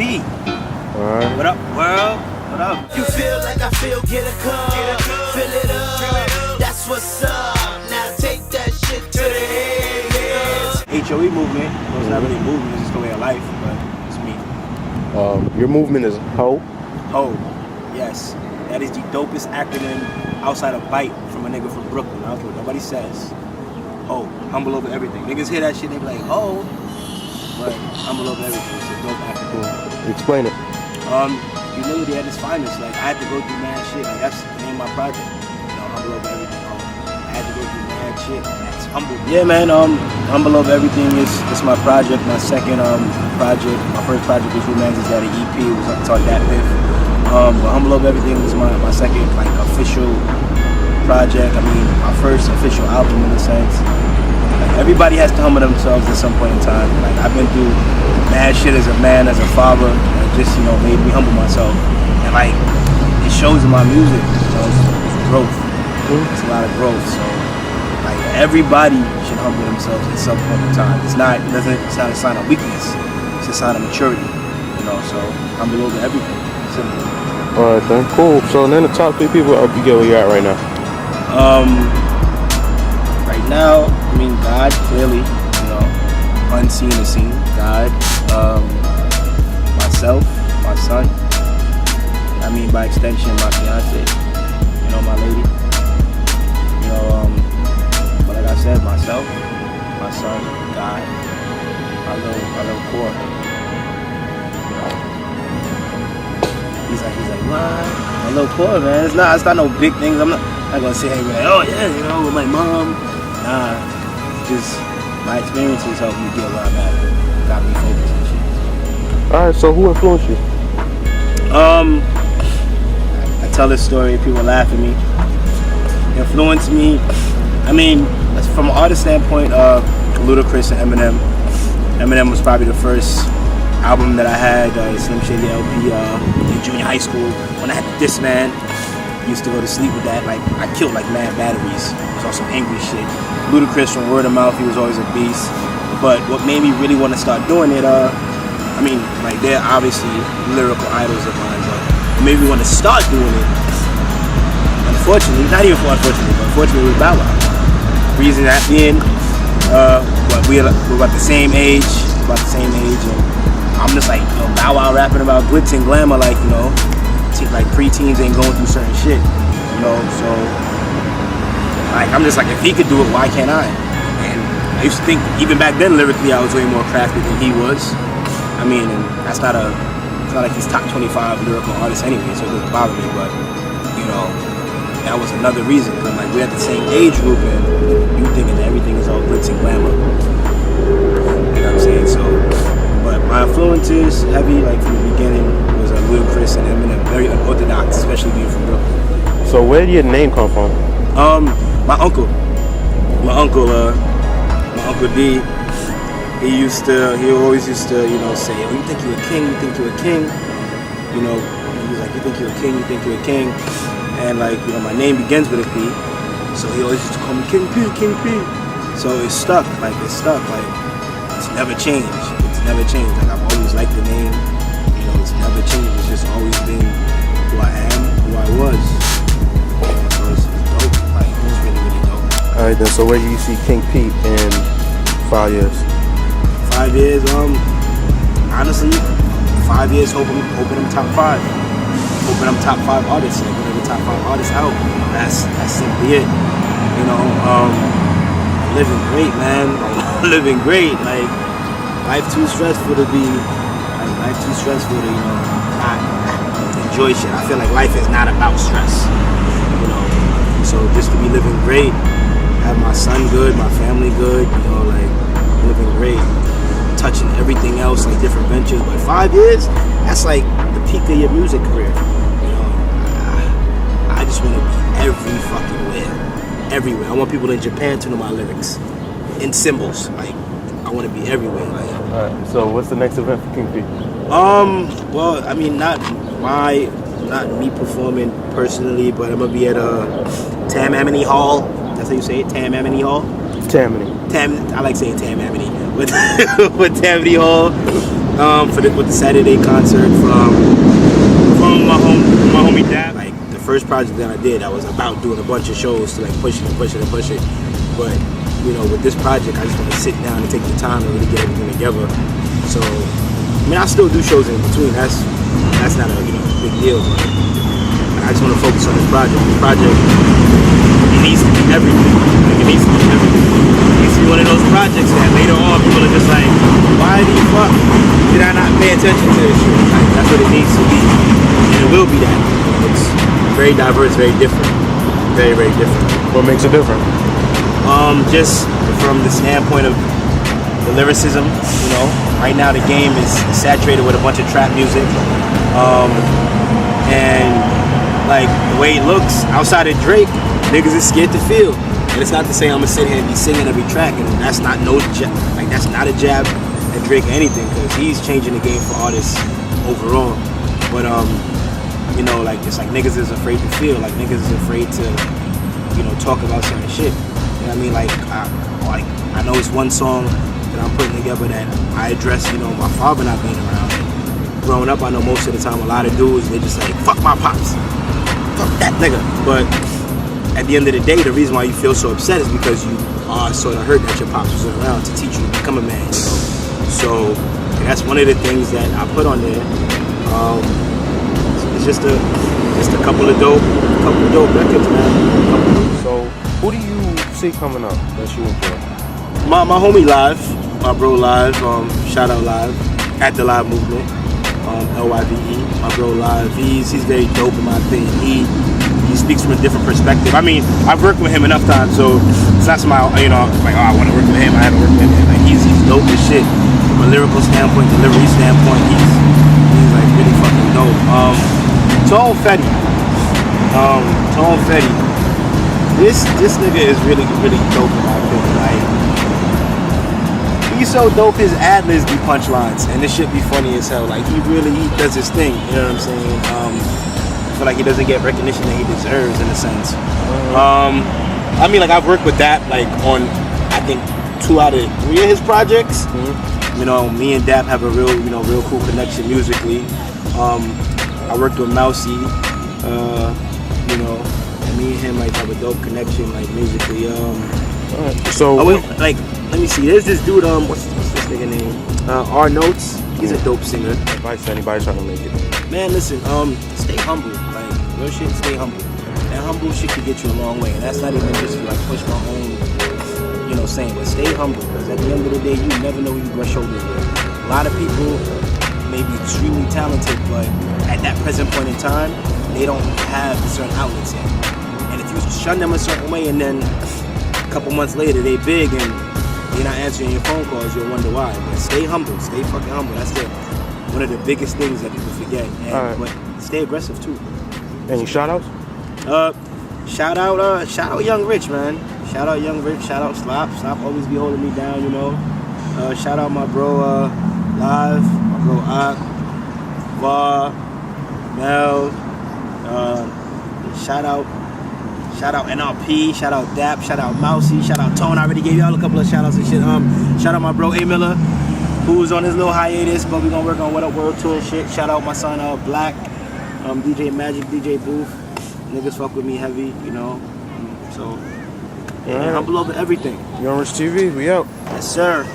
EP. Alright. What up, world? What up? You feel like I feel, get a cup, fill it up, that's what's up. Now take that shit to the head. H.O.E. movement. Well, it's not really a movement, it's just the way of life, but it's me. Your movement is H.O.E? H.O.E. Yes. That is the dopest acronym outside of BITE from a nigga from Brooklyn. I don't care what nobody says. H.O.E. Humble over everything. Niggas hear that shit, they be like, oh. But humble over everything. It's a dope acronym. Explain it. Humility at its finest. Like, I had to go through mad shit. Like, that's the name of my project. You know, humble over everything. I had to go through mad shit. That's humble. Yeah, man. Humble over everything is my project. My second project. My first project was Romance is that an EP. It was called That Myth. But Humble Over Everything was my second like official project. I mean, my first official album in a sense. Like, everybody has to humble themselves at some point in time. Like, I've been through mad shit as a man, as a father. Just, you know, made me humble myself, and like it shows in my music. You know, it's growth. It's a lot of growth. So like everybody should humble themselves at some point in time. It's not a sign of weakness. It's a sign of maturity. You know, so humble over everything. Simple. All right, then cool. So then the top 3 people up you get where you're at right now. Right now, I mean God clearly. You know, unseen is seen. God. Myself, my son, I mean by extension my fiance, you know, my lady, you know, but like I said, myself, my son, God, my little core. He's like, what? My little core, man. It's not no big things. I'm not gonna say, hey, like, oh yeah, you know, with my mom. Nah, just my experiences helped me get where I'm at, got me focused and shit. Alright, so who influenced you? I tell this story, people laugh at me. Influenced me, I mean, from an artist standpoint, Ludacris and Eminem. Eminem was probably the first album that I had, Slim Shady LP, in junior high school. When I had the Discman, used to go to sleep with that. Like, I killed like mad batteries. It was on some angry shit. Ludacris from word of mouth, he was always a beast. But what made me really want to start doing it, I mean, like, they're obviously lyrical idols of mine, but it made me want to start doing it. Unfortunately, not even unfortunately, but unfortunately with Bow Wow. Reason that being, we're about the same age, and I'm just like, you know, Bow Wow rapping about glitz and glamour, like, you know, like preteens ain't going through certain shit, you know, so, like, I'm just like, if he could do it, why can't I? And I used to think, even back then, lyrically, I was way more crafty than he was. I mean, and it's not like he's top 25 lyrical artist anyway, so it doesn't bother me, but, you know, that was another reason, because like, we're at the same age group, and you thinking that everything is all glitz and glamour. You know what I'm saying? So, but my influences, heavy, like from the beginning, was Ludacris and Eminem, very unorthodox, especially being from Brooklyn. So where did your name come from? My uncle D, he always used to, you know, say, oh, you think you're a king, you think you're a king. You know, he was like, you think you're a king, you think you're a king. And like, you know, my name begins with a P. So he always used to call me King P, King P. So it's stuck, like, it's never changed. It's never changed. Like, I've always liked the name. You know, it's never changed. It's just always been who I am, who I was. So it's dope. Like, it's really, really dope. Alright then, so where do you see King P in 5 years? 5 years, honestly, 5 years hoping I'm top 5. Hoping I'm top 5 artists, like whatever top 5 artists out. That's simply it. You know, I'm living great, man. I'm living great. Like, life too stressful to be, you know, not enjoy shit. I feel like life is not about stress. You know, so just to be living great, have my son good, my family good, you know, like, living great. Touching everything else, like different ventures, but 5 years, that's like the peak of your music career. You know, I just want to be every fucking where, everywhere. I want people in Japan to know my lyrics, in symbols. Like, I want to be everywhere. Like, all right. So what's the next event for King P? Well, I mean, not me performing personally, but I'm gonna be at Tammany Hall. That's how you say it, Tammany Hall. Tammany. I like saying Tammany. With Tammany Hall with the Saturday concert from my homie Dad. Like the first project that I did, I was about doing a bunch of shows to like push it. But you know, with this project, I just want to sit down and take the time to really get everything together. So I mean, I still do shows in between. That's not a big deal. But I just want to focus on this project. This project, it needs to be everything. Like, it needs to be everything. It needs to be one of those projects that later on people are just like, why the fuck did I not pay attention to this shit? Like, that's what it needs to be. And it will be that. It's very diverse, very different. Very, very different. What makes it different? Just from the standpoint of the lyricism, you know. Right now the game is saturated with a bunch of trap music. And like the way it looks outside of Drake, niggas is scared to feel. And it's not to say I'm gonna sit here and be singing every track, and that's not that's not a jab at Drake or anything, because he's changing the game for artists overall. But you know, like it's like niggas is afraid to feel, like niggas is afraid to, you know, talk about certain shit. You know what I mean? Like I know it's one song that I'm putting together that I address, you know, my father not being around. And growing up, I know most of the time a lot of dudes, they just like, fuck my pops, fuck that nigga. But at the end of the day, the reason why you feel so upset is because you are sort of hurt that your pops wasn't around to teach you to become a man, you know. So that's one of the things that I put on there. It's just a couple of dope records, man. So who do you see coming up that you enjoy? My homie Live, my bro Live, shout out Live, at the Live Movement, LYVE, my bro Live. He's very dope in my opinion. He speaks from a different perspective. I mean, I've worked with him enough times, so it's not somebody, you know, like, oh, I want to work with him, I haven't worked with him. Like, he's dope as shit. From a lyrical standpoint, delivery standpoint, he's like really fucking dope. Tone Fetty. This nigga is really, really dope in my opinion. Like, he's so dope, his ad-libs be punchlines, and this shit be funny as hell. Like, he does his thing, you know what I'm saying? I feel like he doesn't get recognition that he deserves, in a sense. I mean, like, I've worked with that, like, on, I think, 2 out of 3 of his projects. You know, me and Dap have a real cool connection musically. I worked with Mousy, you know, and me and him, like, have a dope connection, like, musically. So, like, let me see, there's this dude, what's this nigga name? R Notes. He's a dope singer. Advice to anybody trying to make it. Man, listen, stay humble. Like, real shit, stay humble. That humble shit can get you a long way. And that's not even just to, like, push my own, you know, saying, but stay humble. Because at the end of the day, you never know who you brush shoulders with. A lot of people may be extremely talented, but at that present point in time, they don't have certain outlets yet. And if you shun them a certain way, and then a couple months later, they big and you're not answering your phone calls, you'll wonder why. But stay humble, stay fucking humble. That's one of the biggest things that people forget. And, but stay aggressive too. Any shout outs? Shout out Young Rich, man. Shout out Young Rich, shout out Slop. Slop always be holding me down, you know. Shout out my bro Live, my bro Ak, Va, Mel, shout out NRP, shout out Dap, shout out Mousy, shout out Tone. I already gave y'all a couple of shout outs and shit. Shout out my bro A Miller, who's on his little hiatus, but we're gonna work on What Up World Tour and shit. Shout out my son Black, DJ Magic, DJ Booth. Niggas fuck with me heavy, you know. So, humble over everything. Young Rich TV, we out. Yes, sir.